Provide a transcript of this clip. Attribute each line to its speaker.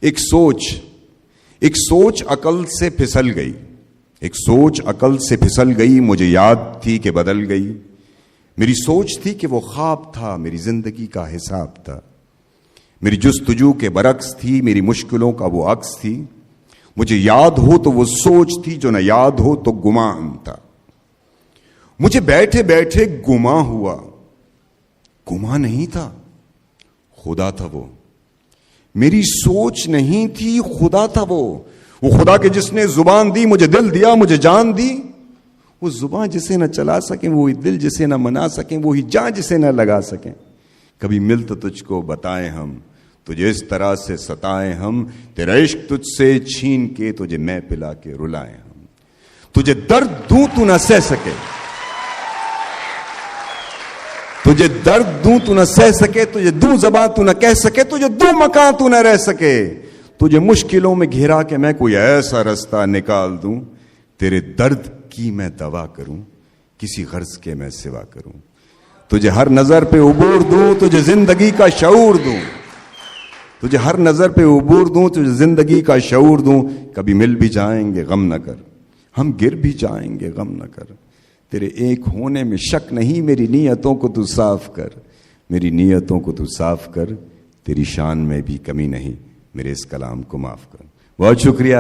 Speaker 1: ایک سوچ عقل سے پھسل گئی، ایک سوچ عقل سے پھسل گئی، مجھے یاد تھی کہ بدل گئی۔ میری سوچ تھی کہ وہ خواب تھا، میری زندگی کا حساب تھا، میری جستجو کے برعکس تھی، میری مشکلوں کا وہ عکس تھی۔ مجھے یاد ہو تو وہ سوچ تھی، جو نہ یاد ہو تو گمان تھا۔ مجھے بیٹھے بیٹھے گما ہوا، گما نہیں تھا، خدا تھا وہ۔ میری سوچ نہیں تھی، خدا تھا وہ خدا کے جس نے زبان دی، مجھے دل دیا، مجھے جان دی۔ وہ زبان جسے نہ چلا سکیں، وہی دل جسے نہ منا سکیں، وہی جان جسے نہ لگا سکیں۔ کبھی مل تو تجھ کو بتائیں ہم، تجھے اس طرح سے ستائیں ہم، تیرا عشق تجھ سے چھین کے تجھے میں پلا کے رلائیں ہم۔ تجھے درد دوں تو نہ سہ سکے، تجھے درد دوں تو نہ سہ سکے، تجھے دوں زبان تو نہ کہہ سکے، تجھے دوں مکان تو نہ رہ سکے، تجھے مشکلوں میں گھیرا کے میں کوئی ایسا رستہ نکال دوں، تیرے درد کی میں دوا کروں، کسی غرض کے میں سوا کروں۔ تجھے ہر نظر پہ عبور دوں، تجھے زندگی کا شعور دوں، تجھے ہر نظر پہ عبور دوں، تجھے زندگی کا شعور دوں۔ کبھی مل بھی جائیں گے غم نہ کر، ہم گر بھی جائیں گے غم نہ کر، تیرے ایک ہونے میں شک نہیں، میری نیتوں کو تو صاف کر، میری نیتوں کو تو صاف کر، تیری شان میں بھی کمی نہیں، میرے اس کلام کو معاف کر۔ بہت شکریہ۔